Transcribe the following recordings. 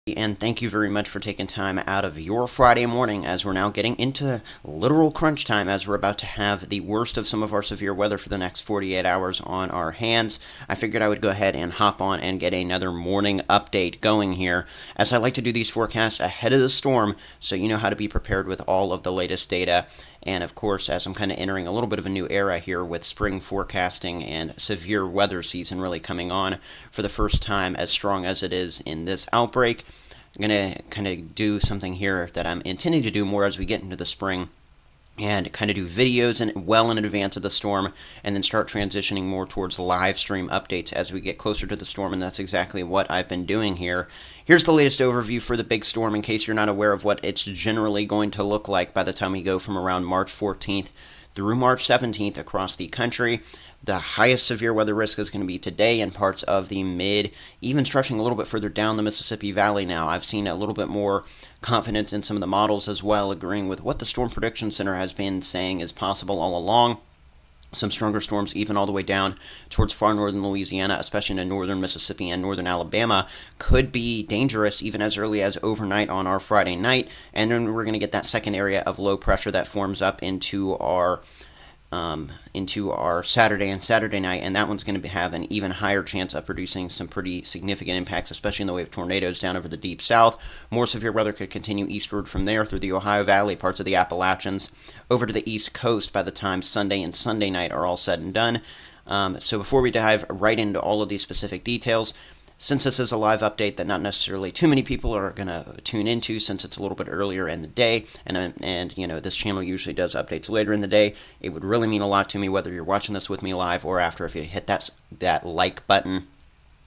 And thank you very much for taking time out of your Friday morning as we're now getting into literal crunch time as we're about to have the worst of some of our severe weather for the next 48 hours on our hands. I figured I would go ahead and hop on and get another morning update going here, as I like to do these forecasts ahead of the storm so you know how to be prepared with all of the latest data. And of course, as I'm kind of entering a little bit of a new era here with spring forecasting and severe weather season really coming on for the first time as strong as it is in this outbreak, I'm going to kind of do something here that I'm intending to do more as we get into the spring and kind of do videos well in advance of the storm and then start transitioning more towards live stream updates as we get closer to the storm, and that's exactly what I've been doing here. Here's the latest overview for the big storm in case you're not aware of what it's generally going to look like by the time we go from around March 14th through March 17th across the country. The highest severe weather risk is going to be today in parts of the mid, even stretching a little bit further down the Mississippi Valley now. I've seen a little bit more confidence in some of the models as well, agreeing with what the Storm Prediction Center has been saying is possible all along. Some stronger storms even all the way down towards far northern Louisiana, especially in northern Mississippi and northern Alabama, could be dangerous even as early as overnight on our Friday night. And then we're going to get that second area of low pressure that forms up into our Saturday and Saturday night, and that one's going to have an even higher chance of producing some pretty significant impacts, especially in the way of tornadoes down over the deep south. More severe weather could continue eastward from there through the Ohio Valley, parts of the Appalachians, over to the East Coast by the time Sunday and Sunday night are all said and done. So before we dive right into all of these specific details, since this is a live update that not necessarily too many people are going to tune into since it's a little bit earlier in the day, and you know, this channel usually does updates later in the day, it would really mean a lot to me whether you're watching this with me live or after if you hit that like button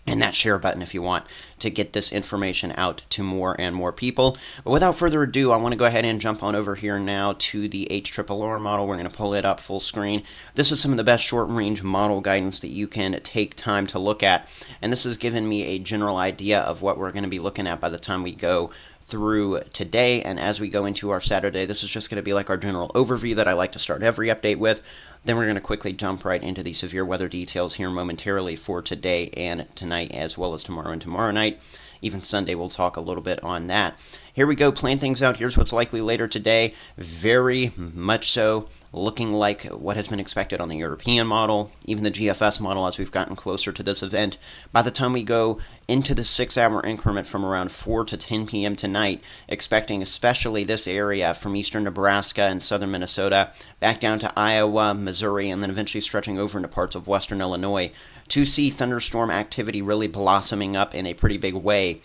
and that share button if you want to get this information out to more and more people. But without further ado, I want to go ahead and jump on over here now to the HRRR model. We're going to pull it up full screen. This is some of the best short-range model guidance that you can take time to look at, and this has given me a general idea of what we're going to be looking at by the time we go through today. And as we go into our Saturday, this is just going to be like our general overview that I like to start every update with. Then we're going to quickly jump right into the severe weather details here momentarily for today and tonight, as well as tomorrow and tomorrow night. Even Sunday, we'll talk a little bit on that. Here we go, plan things out. Here's what's likely later today. Very much so looking like what has been expected on the European model, even the GFS model as we've gotten closer to this event. By the time we go into the 6-hour increment from around 4 to 10 p.m. tonight, expecting especially this area from eastern Nebraska and southern Minnesota, back down to Iowa, Missouri, and then eventually stretching over into parts of western Illinois, to see thunderstorm activity really blossoming up in a pretty big way.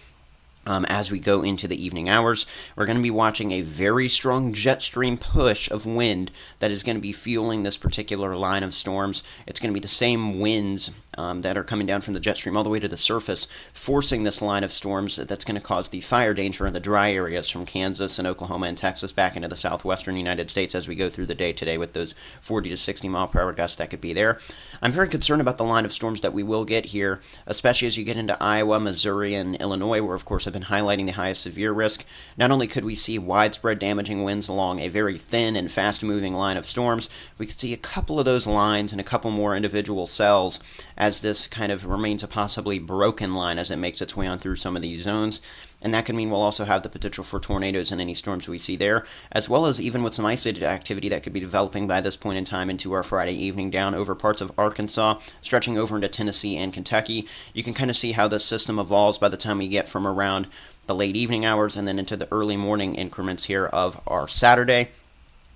As we go into the evening hours, we're going to be watching a very strong jet stream push of wind that is going to be fueling this particular line of storms. It's going to be the same winds that are coming down from the jet stream all the way to the surface, forcing this line of storms that's going to cause the fire danger in the dry areas from Kansas and Oklahoma and Texas back into the southwestern United States as we go through the day today with those 40 to 60 mile per hour gusts that could be there. I'm very concerned about the line of storms that we will get here, especially as you get into Iowa, Missouri, and Illinois, where of course I've been highlighting the highest severe risk. Not only could we see widespread damaging winds along a very thin and fast-moving line of storms, we could see a couple of those lines and a couple more individual cells as this kind of remains a possibly broken line as it makes its way on through some of these zones. And that could mean we'll also have the potential for tornadoes in any storms we see there, as well as even with some isolated activity that could be developing by this point in time into our Friday evening down over parts of Arkansas, stretching over into Tennessee and Kentucky. You can kind of see how this system evolves by the time we get from around the late evening hours and then into the early morning increments here of our Saturday,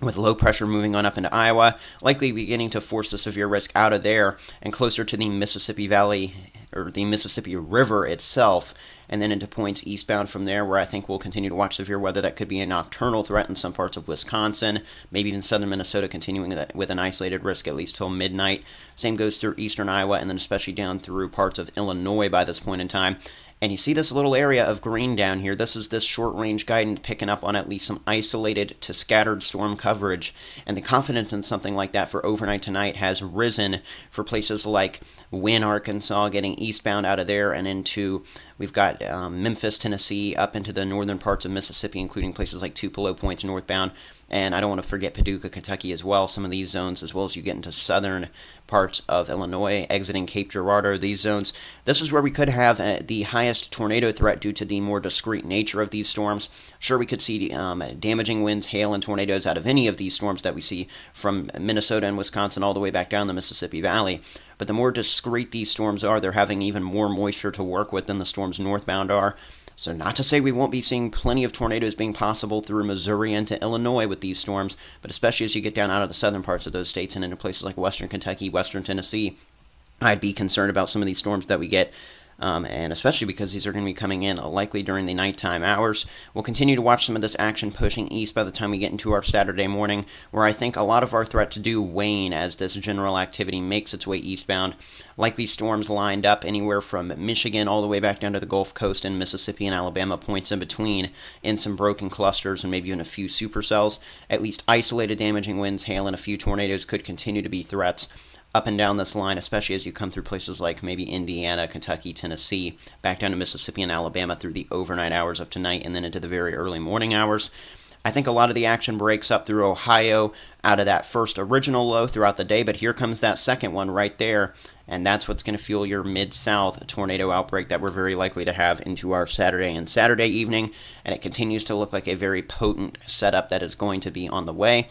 with low pressure moving on up into Iowa, likely beginning to force the severe risk out of there and closer to the Mississippi Valley or the Mississippi River itself, and then into points eastbound from there where I think we'll continue to watch severe weather that could be a nocturnal threat in some parts of Wisconsin, maybe even southern Minnesota continuing with an isolated risk at least till midnight. Same goes through eastern Iowa and then especially down through parts of Illinois by this point in time. And you see this little area of green down here. This is this short-range guidance picking up on at least some isolated to scattered storm coverage. And the confidence in something like that for overnight tonight has risen for places like Wynne, Arkansas, getting eastbound out of there and into We've got Memphis, Tennessee, up into the northern parts of Mississippi, including places like Tupelo points northbound. And I don't want to forget Paducah, Kentucky as well, some of these zones, as well as you get into southern parts of Illinois, exiting Cape Girardeau, these zones. This is where we could have the highest tornado threat due to the more discrete nature of these storms. Sure, we could see damaging winds, hail, and tornadoes out of any of these storms that we see from Minnesota and Wisconsin all the way back down the Mississippi Valley. But the more discrete these storms are, they're having even more moisture to work with than the storms northbound are. So not to say we won't be seeing plenty of tornadoes being possible through Missouri into Illinois with these storms, but especially as you get down out of the southern parts of those states and into places like western Kentucky, western Tennessee, I'd be concerned about some of these storms that we get. And especially because these are going to be coming in likely during the nighttime hours. We'll continue to watch some of this action pushing east by the time we get into our Saturday morning, where I think a lot of our threats do wane as this general activity makes its way eastbound. Likely storms lined up anywhere from Michigan all the way back down to the Gulf Coast and Mississippi and Alabama, points in between, in some broken clusters and maybe even a few supercells. At least isolated damaging winds, hail, and a few tornadoes could continue to be threats up and down this line, especially as you come through places like maybe Indiana, Kentucky, Tennessee, back down to Mississippi and Alabama through the overnight hours of tonight and then into the very early morning hours. I think a lot of the action breaks up through Ohio out of that first original low throughout the day, but here comes that second one right there, and that's what's going to fuel your mid-south tornado outbreak that we're very likely to have into our Saturday and Saturday evening, and it continues to look like a very potent setup that is going to be on the way.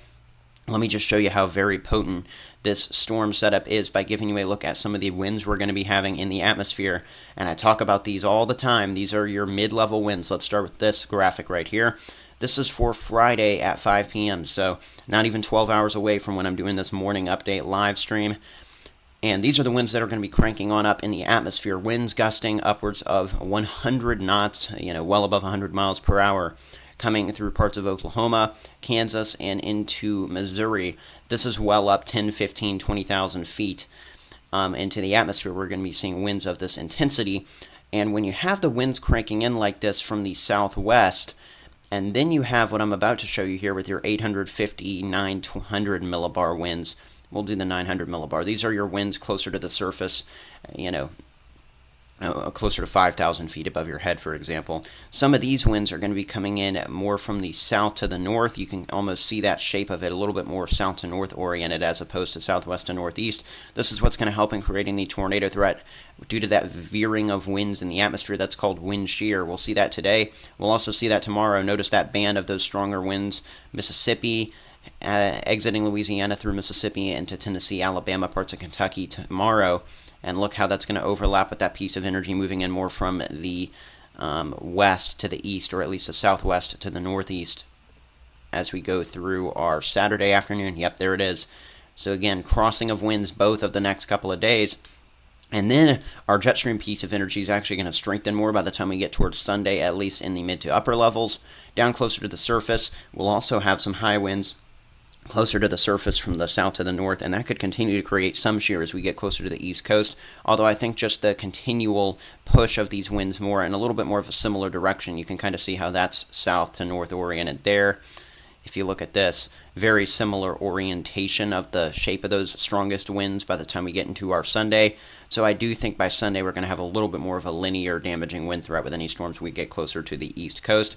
Let me just show you how very potent this storm setup is by giving you a look at some of the winds we're going to be having in the atmosphere. And I talk about these all the time. These are your mid-level winds. Let's start with this graphic right here. This is for Friday at 5 p.m., so not even 12 hours away from when I'm doing this morning update live stream. And these are the winds that are going to be cranking on up in the atmosphere. Winds gusting upwards of 100 knots, well above 100 miles per hour, coming through parts of Oklahoma, Kansas, and into Missouri. This is well up 10, 15, 20,000 feet into the atmosphere. We're going to be seeing winds of this intensity. And when you have the winds cranking in like this from the southwest, and then you have what I'm about to show you here with your 850, 900 millibar winds. We'll do the 900 millibar. These are your winds closer to the surface, closer to 5,000 feet above your head, for example. Some of these winds are going to be coming in more from the south to the north. You can almost see that shape of it a little bit more south to north oriented as opposed to southwest to northeast. This is what's going to help in creating the tornado threat due to that veering of winds in the atmosphere. That's called wind shear. We'll see that today. We'll also see that tomorrow. Notice that band of those stronger winds, Mississippi, exiting Louisiana through Mississippi into Tennessee, Alabama, parts of Kentucky tomorrow. And look how that's going to overlap with that piece of energy moving in more from the west to the east, or at least the southwest to the northeast as we go through our Saturday afternoon. Yep, there it is. So again, crossing of winds both of the next couple of days. And then our jet stream piece of energy is actually going to strengthen more by the time we get towards Sunday, at least in the mid to upper levels. Down closer to the surface, we'll also have some high winds closer to the surface from the south to the north, and that could continue to create some shear as we get closer to the east coast, although I think just the continual push of these winds more in a little bit more of a similar direction, you can kind of see how that's south to north oriented there. If you look at this, very similar orientation of the shape of those strongest winds by the time we get into our Sunday. So I do think by Sunday we're going to have a little bit more of a linear damaging wind threat with any storms we get closer to the east coast.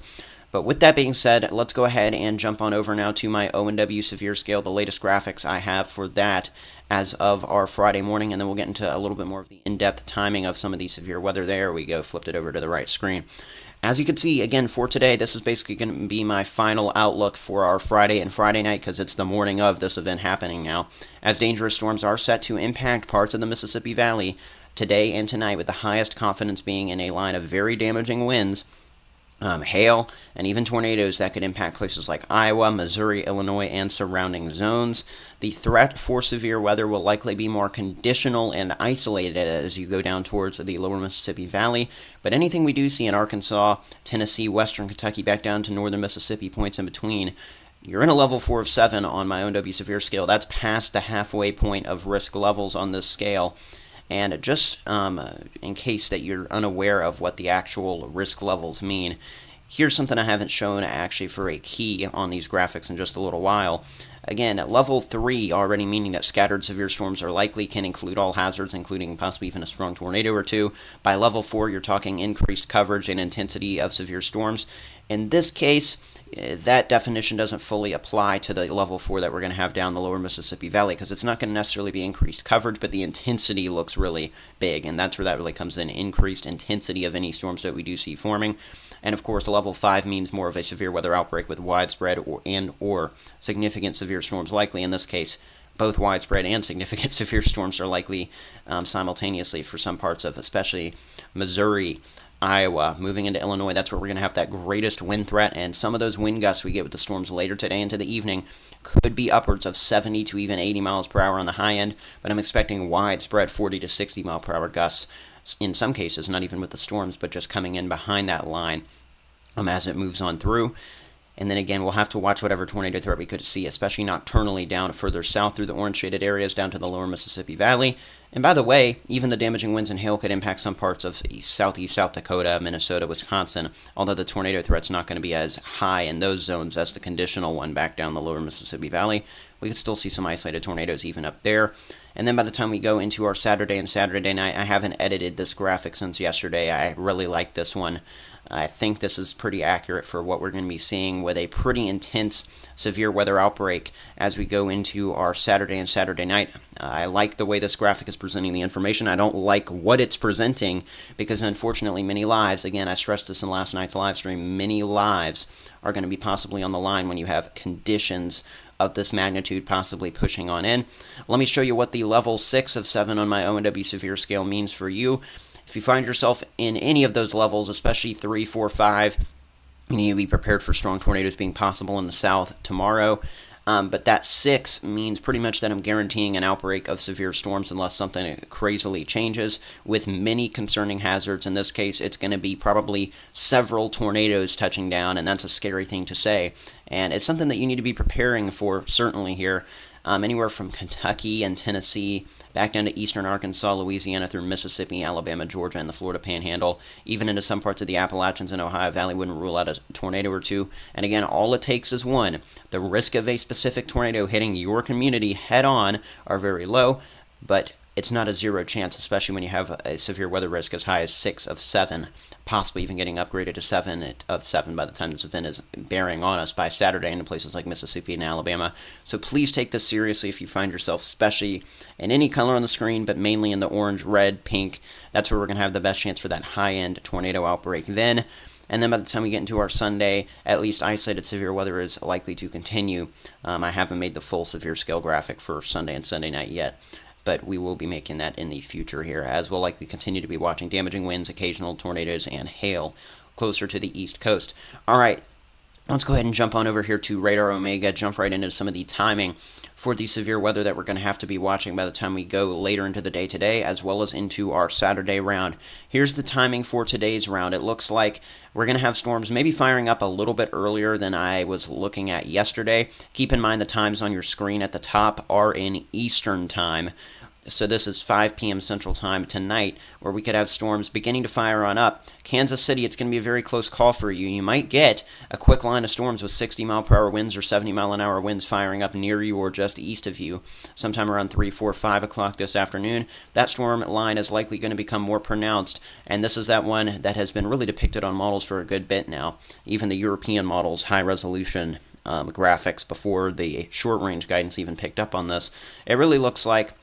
But with that being said, let's go ahead and jump on over now to my ONW severe scale, the latest graphics I have for that as of our Friday morning, and then we'll get into a little bit more of the in-depth timing of some of the severe weather. There we go, flipped it over to the right screen. As you can see, again, for today, this is basically going to be my final outlook for our Friday and Friday night because it's the morning of this event happening now, as dangerous storms are set to impact parts of the Mississippi Valley today and tonight, with the highest confidence being in a line of very damaging winds, hail, and even tornadoes that could impact places like Iowa, Missouri, Illinois, and surrounding zones. The threat for severe weather will likely be more conditional and isolated as you go down towards the lower Mississippi Valley, but anything we do see in Arkansas, Tennessee, western Kentucky, back down to northern Mississippi, points in between, you're in a level 4 of 7 on my ONW severe scale. That's past the halfway point of risk levels on this scale. And just in case that you're unaware of what the actual risk levels mean, here's something I haven't shown actually for a key on these graphics in just a little while. Again, at level 3 already meaning that scattered severe storms are likely, can include all hazards, including possibly even a strong tornado or two. By level 4, you're talking increased coverage and intensity of severe storms. In this case, that definition doesn't fully apply to the level 4 that we're going to have down the lower Mississippi Valley, because it's not going to necessarily be increased coverage, but the intensity looks really big, and that's where that really comes in, increased intensity of any storms that we do see forming. And of course, level 5 means more of a severe weather outbreak with widespread or significant severe storms likely. In this case, both widespread and significant severe storms are likely simultaneously for some parts of especially Missouri, Iowa, moving into Illinois. That's where we're going to have that greatest wind threat, and some of those wind gusts we get with the storms later today into the evening could be upwards of 70 to even 80 miles per hour on the high end, but I'm expecting widespread 40 to 60 mile per hour gusts in some cases, not even with the storms, but just coming in behind that line as it moves on through. And then again, we'll have to watch whatever tornado threat we could see, especially nocturnally down further south through the orange shaded areas down to the lower Mississippi Valley. And by the way, even the damaging winds and hail could impact some parts of southeast South Dakota, Minnesota, Wisconsin, although the tornado threat's not going to be as high in those zones as the conditional one back down the lower Mississippi Valley. We could still see some isolated tornadoes even up there. And then by the time we go into our Saturday and Saturday night, I haven't edited this graphic since yesterday. I really like this one. I think this is pretty accurate for what we're going to be seeing with a pretty intense severe weather outbreak as we go into our Saturday and Saturday night. I like the way this graphic is presenting the information. I don't like what it's presenting because unfortunately many lives, again I stressed this in last night's live stream, many lives are going to be possibly on the line when you have conditions of this magnitude possibly pushing on in. Let me show you what the level 6 of 7 on my ONW severe scale means for you. If you find yourself in any of those levels, especially 3, 4, 5, you need to be prepared for strong tornadoes being possible in the south tomorrow. But that 6 means pretty much that I'm guaranteeing an outbreak of severe storms unless something crazily changes, with many concerning hazards. In this case, it's going to be probably several tornadoes touching down, and that's a scary thing to say. And it's something that you need to be preparing for, certainly here. Anywhere from Kentucky and Tennessee back down to eastern Arkansas, Louisiana, through Mississippi, Alabama, Georgia, and the Florida Panhandle, even into some parts of the Appalachians and Ohio Valley. Wouldn't rule out a tornado or two. And again, all it takes is one. The risk of a specific tornado hitting your community head on are very low, but it's not a zero chance, especially when you have a severe weather risk as high as 6 of 7, possibly even getting upgraded to 7 of 7 by the time this event is bearing on us by Saturday in places like Mississippi and Alabama. So please take this seriously if you find yourself, especially in any color on the screen, but mainly in the orange, red, pink. That's where we're going to have the best chance for that high-end tornado outbreak then. And then by the time we get into our Sunday, at least isolated severe weather is likely to continue. I haven't made the full severe scale graphic for Sunday and Sunday night yet, but we will be making that in the future here, as we'll likely continue to be watching damaging winds, occasional tornadoes, and hail closer to the east coast. All right, let's go ahead and jump on over here to Radar Omega, jump right into some of the timing for the severe weather that we're going to have to be watching by the time we go later into the day today, as well as into our Saturday round. Here's the timing for today's round. It looks like we're going to have storms maybe firing up a little bit earlier than I was looking at yesterday. Keep in mind the times on your screen at the top are in Eastern time. So this is 5 p.m. Central Time tonight, where we could have storms beginning to fire on up. Kansas City, it's going to be a very close call for you. You might get a quick line of storms with 60-mile-per-hour winds or 70-mile-an-hour winds firing up near you or just east of you sometime around 3, 4, 5 o'clock this afternoon. That storm line is likely going to become more pronounced, and this is that one that has been really depicted on models for a good bit now. Even the European models, high-resolution graphics before the short-range guidance even picked up on this. It really looks like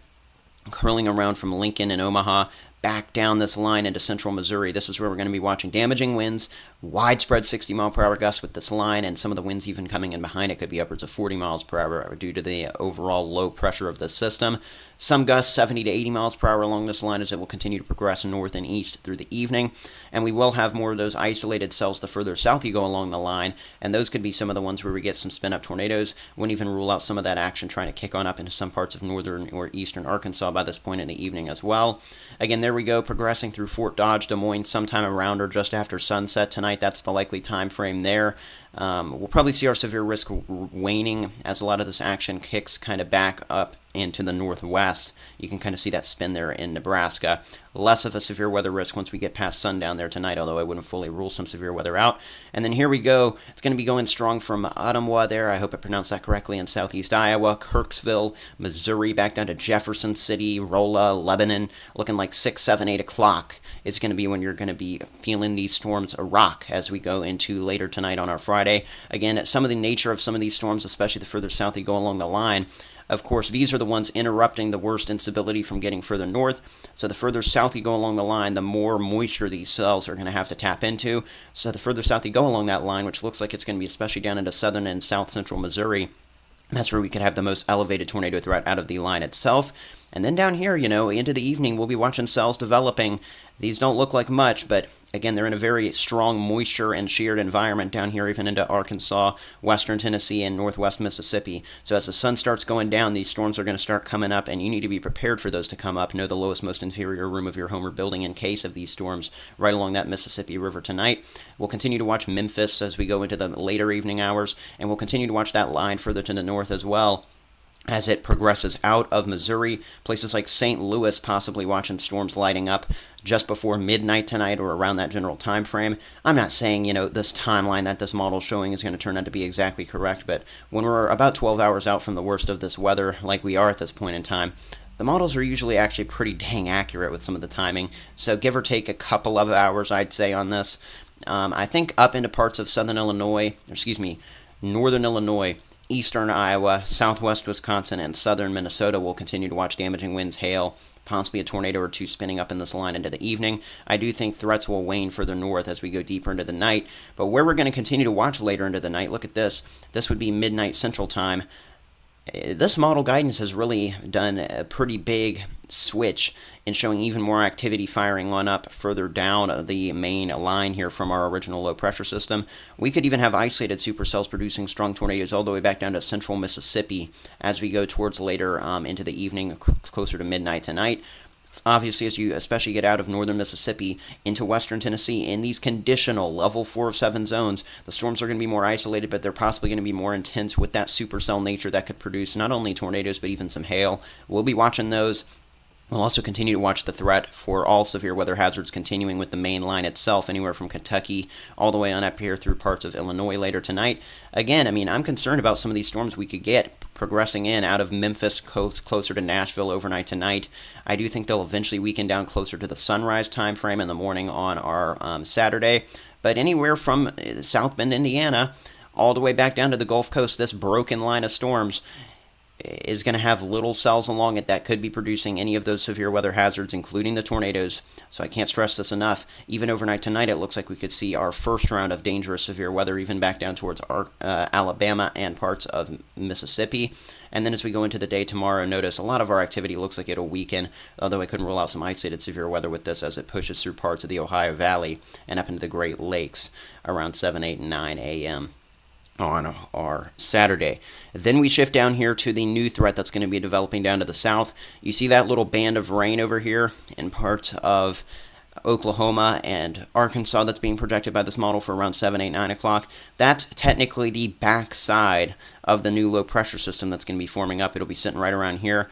curling around from Lincoln and Omaha back down this line into central Missouri. This is where we're going to be watching damaging winds, widespread 60-mile-per-hour gusts with this line, and some of the winds even coming in behind it could be upwards of 40 miles per hour due to the overall low pressure of the system. Some gusts 70 to 80 miles per hour along this line as it will continue to progress north and east through the evening. And we will have more of those isolated cells the further south you go along the line, and those could be some of the ones where we get some spin-up tornadoes. Wouldn't even rule out some of that action trying to kick on up into some parts of northern or eastern Arkansas by this point in the evening as well. Again, there we go, progressing through Fort Dodge, Des Moines sometime around or just after sunset tonight. That's the likely time frame there. We'll probably see our severe risk waning as a lot of this action kicks kind of back up into the northwest. You can kind of see that spin there in Nebraska. less of a severe weather risk once we get past sundown there tonight, although I wouldn't fully rule some severe weather out. And then here we go. It's going to be going strong from Ottumwa there. I hope I pronounced that correctly, in southeast Iowa, Kirksville, Missouri, back down to Jefferson City, Rolla, Lebanon, looking like 6, 7, 8 o'clock is going to be when you're going to be feeling these storms rock as we go into later tonight on our Friday. Again, some of the nature of some of these storms, especially the further south you go along the line, of course, these are the ones interrupting the worst instability from getting further north. So the further south you go along the line, the more moisture these cells are going to have to tap into. So the further south you go along that line, which looks like it's going to be especially down into southern and south central Missouri, that's where we could have the most elevated tornado threat out of the line itself. And then down here, into the evening, we'll be watching cells developing. These don't look like much, but again, they're in a very strong moisture and sheared environment down here, even into Arkansas, western Tennessee, and northwest Mississippi. So as the sun starts going down, these storms are going to start coming up, and you need to be prepared for those to come up. Know the lowest, most inferior room of your home or building in case of these storms right along that Mississippi River tonight. We'll continue to watch Memphis as we go into the later evening hours, and we'll continue to watch that line further to the north as well as it progresses out of Missouri. Places like St. Louis possibly watching storms lighting up just before midnight tonight or around that general time frame. I'm not saying, this timeline that this model is showing is going to turn out to be exactly correct, but when we're about 12 hours out from the worst of this weather, like we are at this point in time, the models are usually actually pretty dang accurate with some of the timing. So give or take a couple of hours, I'd say, on this. I think up into parts of northern Illinois, eastern Iowa, southwest Wisconsin, and southern Minnesota will continue to watch damaging winds, hail, possibly a tornado or two spinning up in this line into the evening. I do think threats will wane further north as we go deeper into the night. But where we're going to continue to watch later into the night, look at this. This would be midnight Central Time. This model guidance has really done a pretty big switch in showing even more activity firing on up further down the main line here from our original low pressure system. We could even have isolated supercells producing strong tornadoes all the way back down to central Mississippi as we go towards later into the evening, closer to midnight tonight. Obviously, as you especially get out of northern Mississippi into western Tennessee, in these conditional level 4 of 7 zones, the storms are going to be more isolated, but they're possibly going to be more intense with that supercell nature that could produce not only tornadoes, but even some hail. We'll be watching those. We'll also continue to watch the threat for all severe weather hazards continuing with the main line itself, anywhere from Kentucky all the way on up here through parts of Illinois later tonight. Again, I'm concerned about some of these storms we could get progressing in out of Memphis closer to Nashville overnight tonight. I do think they'll eventually weaken down closer to the sunrise time frame in the morning on our Saturday. But anywhere from South Bend, Indiana, all the way back down to the Gulf Coast, this broken line of storms is going to have little cells along it that could be producing any of those severe weather hazards, including the tornadoes. So I can't stress this enough. Even overnight tonight, it looks like we could see our first round of dangerous severe weather, even back down towards Alabama and parts of Mississippi. And then as we go into the day tomorrow, notice a lot of our activity looks like it'll weaken, although I couldn't rule out some isolated severe weather with this as it pushes through parts of the Ohio Valley and up into the Great Lakes around 7, 8, and 9 a.m. on our Saturday. Then we shift down here to the new threat that's going to be developing down to the south. You see that little band of rain over here in parts of Oklahoma and Arkansas that's being projected by this model for around 7, 8, 9 o'clock. That's technically the backside of the new low pressure system that's going to be forming up. It'll be sitting right around here.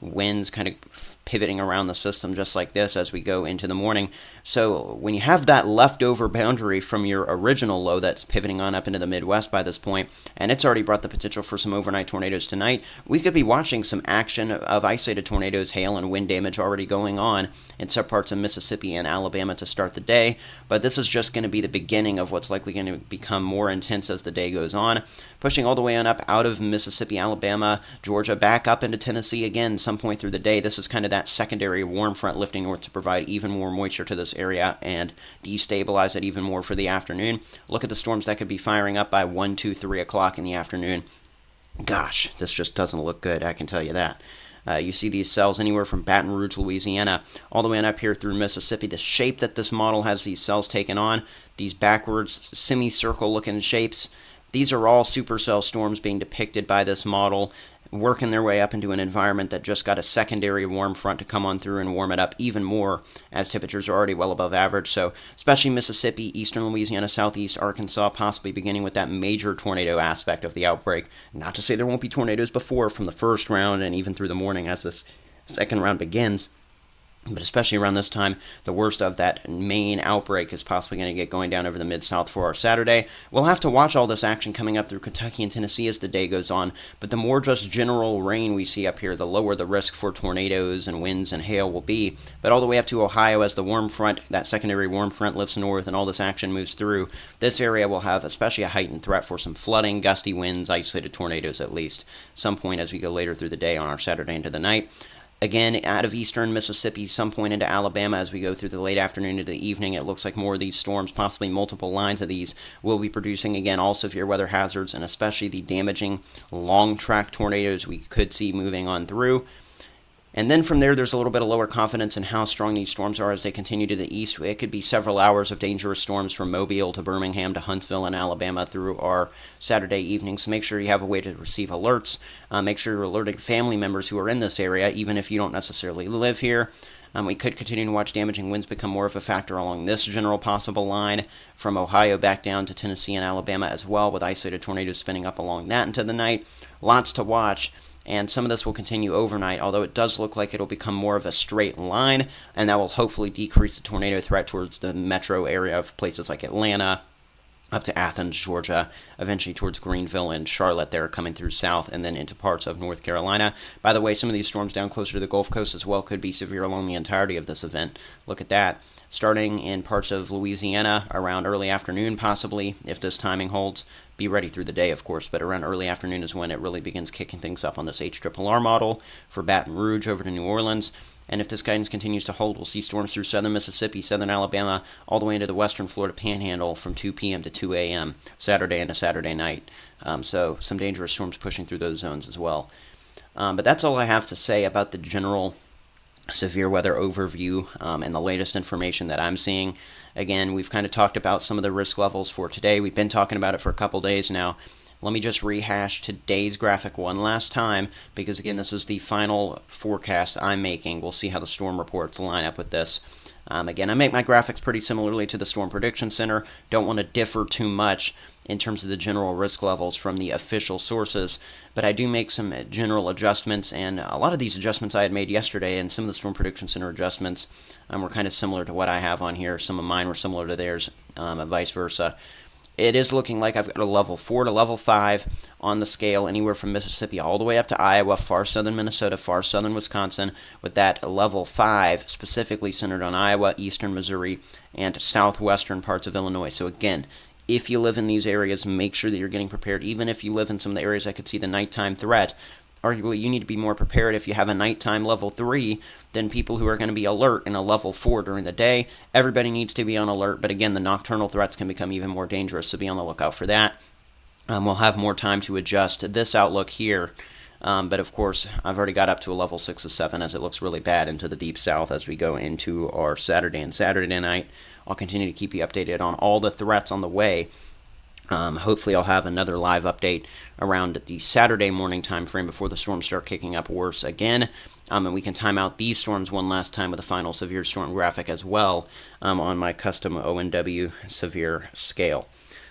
Winds kind of pivoting around the system just like this as we go into the morning. So when you have that leftover boundary from your original low that's pivoting on up into the Midwest by this point, and it's already brought the potential for some overnight tornadoes tonight, we could be watching some action of isolated tornadoes, hail, and wind damage already going on in some parts of Mississippi and Alabama to start the day. But this is just going to be the beginning of what's likely going to become more intense as the day goes on, pushing all the way on up out of Mississippi, Alabama, Georgia, back up into Tennessee again some point through the day. This is kind of that secondary warm front lifting north to provide even more moisture to this area and destabilize it even more for the afternoon. Look at the storms that could be firing up by 1, 2, 3 o'clock in the afternoon. Gosh, this just doesn't look good, I can tell you that. You see these cells anywhere from Baton Rouge, Louisiana, all the way on up here through Mississippi. The shape that this model has these cells taken on, these backwards semicircle looking shapes, these are all supercell storms being depicted by this model, working their way up into an environment that just got a secondary warm front to come on through and warm it up even more as temperatures are already well above average. So especially Mississippi, eastern Louisiana, southeast Arkansas, possibly beginning with that major tornado aspect of the outbreak. Not to say there won't be tornadoes before from the first round and even through the morning as this second round begins. But especially around this time, the worst of that main outbreak is possibly going to get going down over the Mid-South for our Saturday. We'll have to watch all this action coming up through Kentucky and Tennessee as the day goes on, but the more just general rain we see up here, the lower the risk for tornadoes and winds and hail will be. But all the way up to Ohio as the warm front, that secondary warm front lifts north and all this action moves through, this area will have especially a heightened threat for some flooding, gusty winds, isolated tornadoes at least, some point as we go later through the day on our Saturday into the night. Again, out of eastern Mississippi, some point into Alabama as we go through the late afternoon into the evening, it looks like more of these storms, possibly multiple lines of these, will be producing, again, all severe weather hazards, and especially the damaging long-track tornadoes we could see moving on through. And then from there, there's a little bit of lower confidence in how strong these storms are as they continue to the east. It could be several hours of dangerous storms from Mobile to Birmingham to Huntsville in Alabama through our Saturday evening. So make sure you have a way to receive alerts. Make sure you're alerting family members who are in this area, even if you don't necessarily live here. We could continue to watch damaging winds become more of a factor along this general possible line from Ohio back down to Tennessee and Alabama as well, with isolated tornadoes spinning up along that into the night. Lots to watch. And some of this will continue overnight, although it does look like it'll become more of a straight line, and that will hopefully decrease the tornado threat towards the metro area of places like Atlanta, up to Athens, Georgia, eventually towards Greenville and Charlotte there coming through south, and then into parts of North Carolina. By the way, some of these storms down closer to the Gulf Coast as well could be severe along the entirety of this event. Look at that. Starting in parts of Louisiana around early afternoon possibly, if this timing holds. Be ready through the day, of course, but around early afternoon is when it really begins kicking things up on this HRRR model for Baton Rouge over to New Orleans. And if this guidance continues to hold, we'll see storms through southern Mississippi, southern Alabama, all the way into the western Florida Panhandle from 2 p.m. to 2 a.m. Saturday into Saturday night. So some dangerous storms pushing through those zones as well. But that's all I have to say about the general severe weather overview and the latest information that I'm seeing. Again, we've kind of talked about some of the risk levels for today. We've been talking about it for a couple days now. Let me just rehash today's graphic one last time, because again, this is the final forecast I'm making. We'll see how the storm reports line up with this. Again, I make my graphics pretty similarly to the Storm Prediction Center. Don't want to differ too much in terms of the general risk levels from the official sources, but I do make some general adjustments, and a lot of these adjustments I had made yesterday, and some of the Storm Prediction Center adjustments were kind of similar to what I have on here. Some of mine were similar to theirs, and vice versa. It is looking like I've got a level 4 to level 5 on the scale, anywhere from Mississippi all the way up to Iowa, far southern Minnesota, far southern Wisconsin, with that level 5 specifically centered on Iowa, eastern Missouri, and southwestern parts of Illinois. So again, if you live in these areas, make sure that you're getting prepared. Even if you live in some of the areas that could see the nighttime threat, arguably you need to be more prepared if you have a nighttime level 3 than people who are going to be alert in a level 4 during the day. Everybody needs to be on alert, but again, the nocturnal threats can become even more dangerous, so be on the lookout for that. We'll have more time to adjust this outlook here, but of course, I've already got up to a level 6 or 7 as it looks really bad into the deep south as we go into our Saturday and Saturday night. I'll continue to keep you updated on all the threats on the way. Hopefully I'll have another live update around the Saturday morning time frame before the storms start kicking up worse again. And we can time out these storms one last time with a final severe storm graphic as well on my custom ONW severe scale.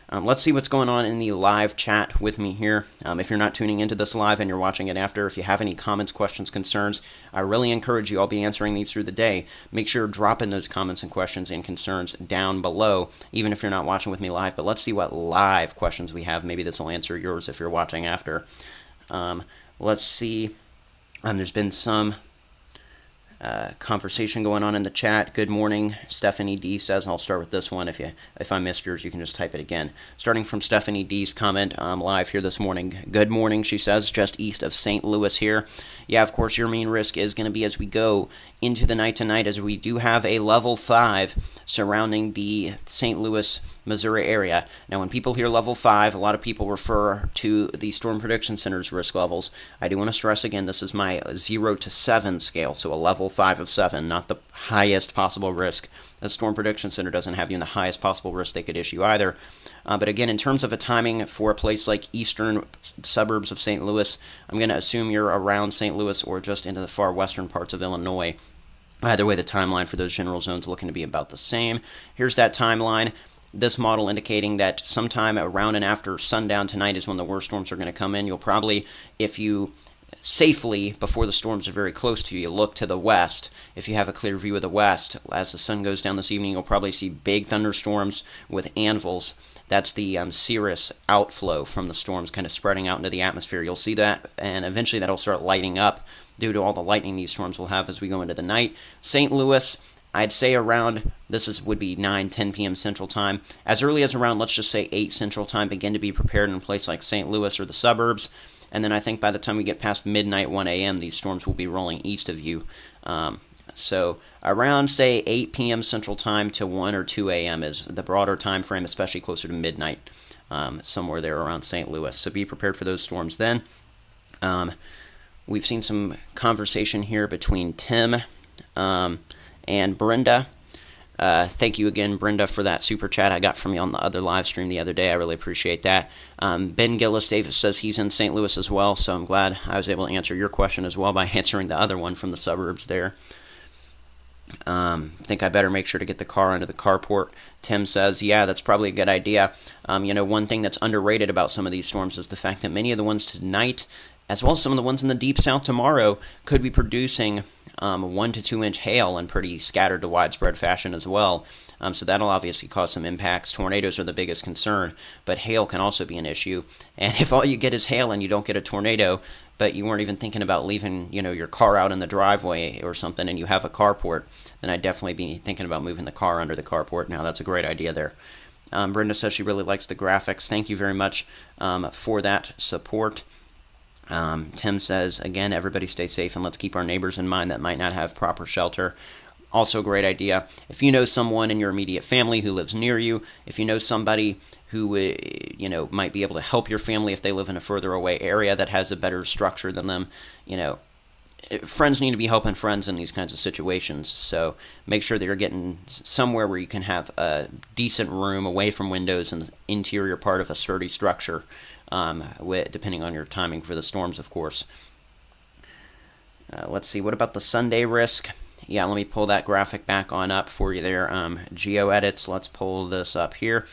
Let's see what's going on in the live chat with me here. If you're not tuning into this live and you're watching it after, if you have any comments, questions, concerns, I really encourage you. I'll be answering these through the day. Make sure to drop in those comments and questions and concerns down below, even if you're not watching with me live. But let's see what live questions we have. Maybe this will answer yours if you're watching after. Let's see. There's been some conversation going on in the chat. Good morning, Stephanie D says, and I'll start with this one. If I missed yours, you can just type it again. Starting from Stephanie D's comment live here this morning. Good morning, she says, just east of St. Louis here. Yeah, of course, your main risk is going to be as we go into the night tonight, as we do have a level 5 surrounding the St. Louis, Missouri area. Now, when people hear level 5, a lot of people refer to the Storm Prediction Center's risk levels. I do want to stress again, this is my 0 to 7 scale, so a level 5 of 7, not the highest possible risk. The Storm Prediction Center doesn't have you in the highest possible risk they could issue either. But again, in terms of a timing for a place like eastern suburbs of St. Louis, I'm going to assume you're around St. Louis or just into the far western parts of Illinois. Either way, the timeline for those general zones is looking to be about the same. Here's that timeline. This model indicating that sometime around and after sundown tonight is when the worst storms are going to come in. You'll probably, if you safely before the storms are very close to you. Look to the west. If you have a clear view of the west, as the sun goes down this evening, you'll probably see big thunderstorms with anvils. That's the cirrus outflow from the storms kind of spreading out into the atmosphere. You'll see that, and eventually that'll start lighting up due to all the lightning these storms will have as we go into the night. St. Louis, I'd say around, would be 9, 10 p.m. Central Time. As early as around, let's just say 8 Central Time, begin to be prepared in a place like St. Louis or the suburbs. And then I think by the time we get past midnight, 1 a.m., these storms will be rolling east of you. So around, say, 8 p.m. Central Time to 1 or 2 a.m. is the broader time frame, especially closer to midnight, somewhere there around St. Louis. So be prepared for those storms then. We've seen some conversation here between Tim and Brenda. Thank you again, Brenda, for that super chat I got from you on the other live stream the other day. I really appreciate that. Ben Gillis Davis says he's in St. Louis as well, so I'm glad I was able to answer your question as well by answering the other one from the suburbs there. I think I better make sure to get the car into the carport. Tim says, yeah, that's probably a good idea. One thing that's underrated about some of these storms is the fact that many of the ones tonight, as well as some of the ones in the deep south tomorrow, could be producing 1 to 2 inch hail in pretty scattered to widespread fashion as well. So that'll obviously cause some impacts. Tornadoes are the biggest concern, but hail can also be an issue. And if all you get is hail and you don't get a tornado, but you weren't even thinking about leaving, your car out in the driveway or something, and you have a carport, then I'd definitely be thinking about moving the car under the carport. Now, that's a great idea there. Brenda says she really likes the graphics. Thank you very much for that support. Tim says, again, everybody stay safe and let's keep our neighbors in mind that might not have proper shelter. Also a great idea. If you know someone in your immediate family who lives near you, if you know somebody who might be able to help your family if they live in a further away area that has a better structure than them, friends need to be helping friends in these kinds of situations. So make sure that you're getting somewhere where you can have a decent room away from windows in the interior part of a sturdy structure, depending on your timing for the storms, of course. Let's see, what about the Sunday risk? Yeah, let me pull that graphic back on up for you there. Geo edits, let's pull this up here.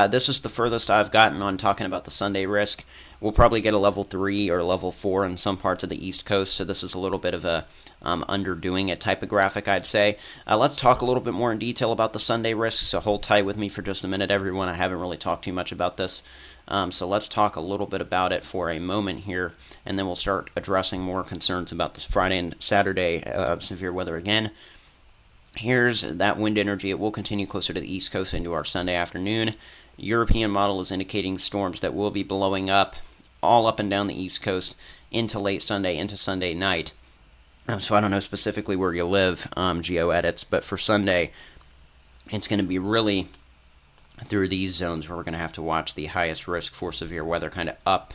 This is the furthest I've gotten on talking about the Sunday risk. We'll probably get a level 3 or level 4 in some parts of the East Coast, so this is a little bit of a underdoing it type of graphic, I'd say. Let's talk a little bit more in detail about the Sunday risk, so hold tight with me for just a minute, everyone. I haven't really talked too much about this. So let's talk a little bit about it for a moment here, and then we'll start addressing more concerns about this Friday and Saturday severe weather again. Here's that wind energy. It will continue closer to the East Coast into our Sunday afternoon. European model is indicating storms that will be blowing up all up and down the East Coast into late Sunday, into Sunday night. So I don't know specifically where you live, Geo edits, but for Sunday, it's going to be really through these zones where we're going to have to watch the highest risk for severe weather kind of up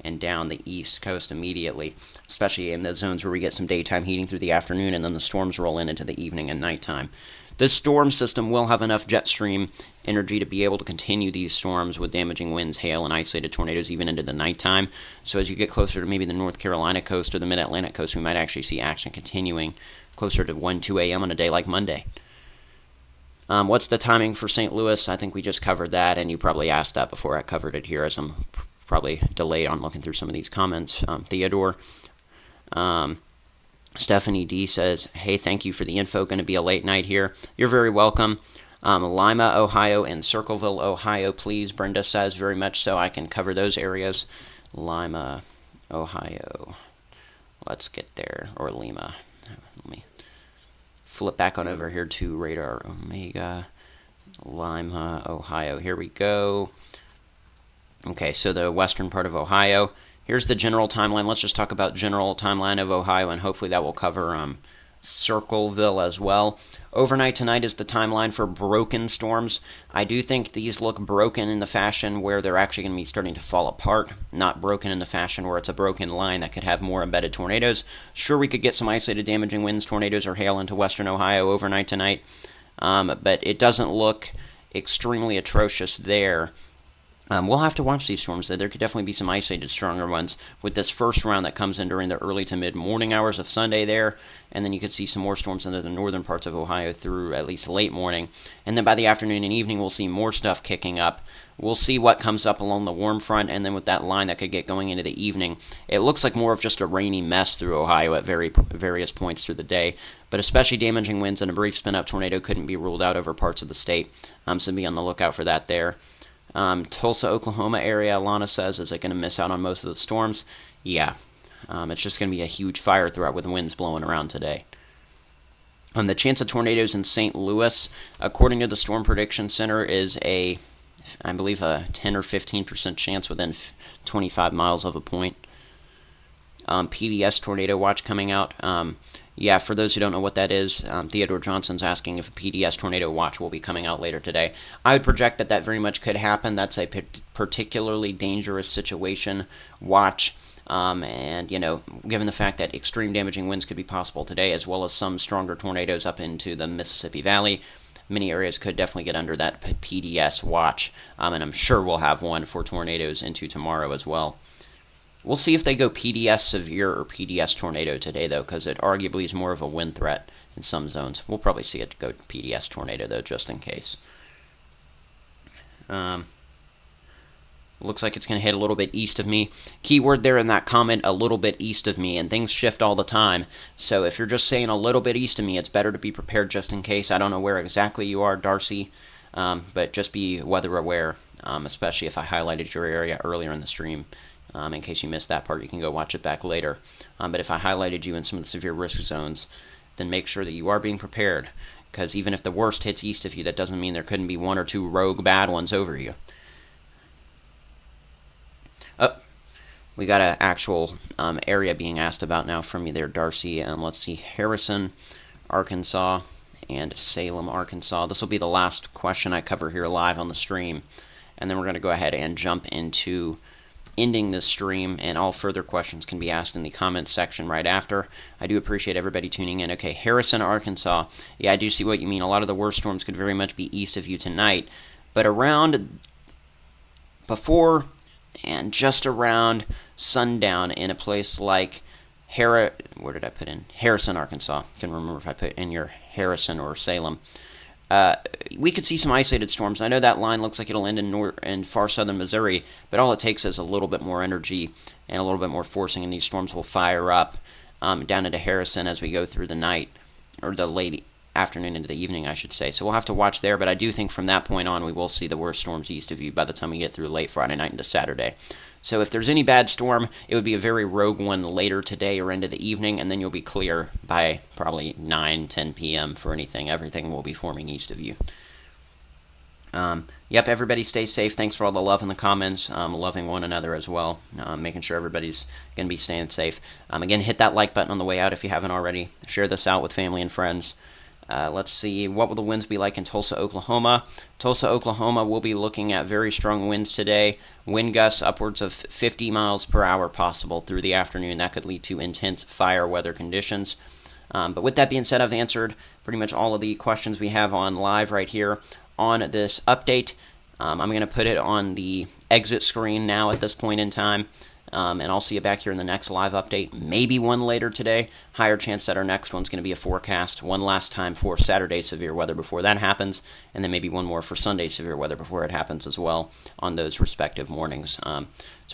and down the East Coast immediately, especially in the zones where we get some daytime heating through the afternoon and then the storms roll in into the evening and nighttime. This storm system will have enough jet stream energy to be able to continue these storms with damaging winds, hail, and isolated tornadoes even into the nighttime. So as you get closer to maybe the North Carolina coast or the Mid-Atlantic coast, we might actually see action continuing closer to 1, 2 a.m. on a day like Monday. What's the timing for St. Louis? I think we just covered that, and you probably asked that before I covered it here, as I'm probably delayed on looking through some of these comments. Theodore. Stephanie D says, hey, thank you for the info. Going to be a late night here. You're very welcome. Lima, Ohio, and Circleville, Ohio, please. Brenda says, very much so. I can cover those areas. Lima, Ohio. Let's get there. Or Lima. Let me flip back on over here to Radar Omega. Lima, Ohio. Here we go. Okay, so the western part of Ohio. Here's the general timeline. Let's just talk about general timeline of Ohio, and hopefully that will cover Circleville as well. Overnight tonight is the timeline for broken storms. I do think these look broken in the fashion where they're actually going to be starting to fall apart, not broken in the fashion where it's a broken line that could have more embedded tornadoes. Sure, we could get some isolated damaging winds, tornadoes, or hail into western Ohio overnight tonight, but it doesn't look extremely atrocious there. We'll have to watch these storms. There could definitely be some isolated, stronger ones with this first round that comes in during the early to mid-morning hours of Sunday there, and then you could see some more storms into the northern parts of Ohio through at least late morning. And then by the afternoon and evening, we'll see more stuff kicking up We'll see what comes up along the warm front, and then with that line that could get going into the evening, it looks like more of just a rainy mess through Ohio at various points through the day. But especially damaging winds and a brief spin-up tornado couldn't be ruled out over parts of the state, so be on the lookout for that there. Tulsa, Oklahoma area, Alana says, is it going to miss out on most of the storms? Yeah. It's just going to be a huge fire throughout with winds blowing around today. The chance of tornadoes in St. Louis, according to the Storm Prediction Center, is I believe a 10 or 15% chance within 25 miles of a point. PDS tornado watch coming out. Yeah, for those who don't know what that is, Theodore Johnson's asking if a PDS tornado watch will be coming out later today. I would project that very much could happen. That's a particularly dangerous situation watch. And, given the fact that extreme damaging winds could be possible today, as well as some stronger tornadoes up into the Mississippi Valley, many areas could definitely get under that PDS watch. And I'm sure we'll have one for tornadoes into tomorrow as well. We'll see if they go PDS severe or PDS tornado today, though, because it arguably is more of a wind threat in some zones. We'll probably see it go PDS tornado, though, just in case. Looks like it's going to hit a little bit east of me. Keyword there in that comment, a little bit east of me, and things shift all the time. So if you're just saying a little bit east of me, it's better to be prepared just in case. I don't know where exactly you are, Darcy, but just be weather aware, especially if I highlighted your area earlier in the stream. In case you missed that part, you can go watch it back later. But if I highlighted you in some of the severe risk zones, then make sure that you are being prepared, because even if the worst hits east of you, that doesn't mean there couldn't be one or two rogue bad ones over you. We got an actual area being asked about now from you there, Darcy. Let's see, Harrison, Arkansas, and Salem, Arkansas. This will be the last question I cover here live on the stream. And then we're going to go ahead and jump into ending this stream, and all further questions can be asked in the comments section right after. I do appreciate everybody tuning in. Okay, Harrison, Arkansas. Yeah, I do see what you mean. A lot of the worst storms could very much be east of you tonight. But before and just around sundown in a place like where did I put in? Harrison, Arkansas. I can't remember if I put in your Harrison or Salem. We could see some isolated storms. I know that line looks like it'll end in far southern Missouri, but all it takes is a little bit more energy and a little bit more forcing, and these storms will fire up down into Harrison as we go through the night, or the late afternoon into the evening, I should say. So we'll have to watch there, but I do think from that point on we will see the worst storms east of you by the time we get through late Friday night into Saturday. So if there's any bad storm, it would be a very rogue one later today or into the evening, and then you'll be clear by probably 9, 10 p.m. for anything. Everything will be forming east of you. Yep, everybody stay safe. Thanks for all the love in the comments. Loving one another as well. Making sure everybody's going to be staying safe. Again, hit that like button on the way out if you haven't already. Share this out with family and friends. Let's see, what will the winds be like in Tulsa, Oklahoma? Tulsa, Oklahoma, we'll be looking at very strong winds today. Wind gusts upwards of 50 miles per hour possible through the afternoon. That could lead to intense fire weather conditions. But with that being said, I've answered pretty much all of the questions we have on live right here on this update. I'm going to put it on the exit screen now at this point in time. And I'll see you back here in the next live update, maybe one later today. Higher chance that our next one's going to be a forecast one last time for Saturday severe weather before that happens, and then maybe one more for Sunday severe weather before it happens as well on those respective mornings. So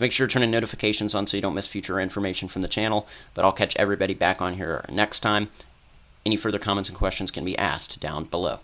make sure to turn in notifications on so you don't miss future information from the channel, but I'll catch everybody back on here next time. Any further comments and questions can be asked down below.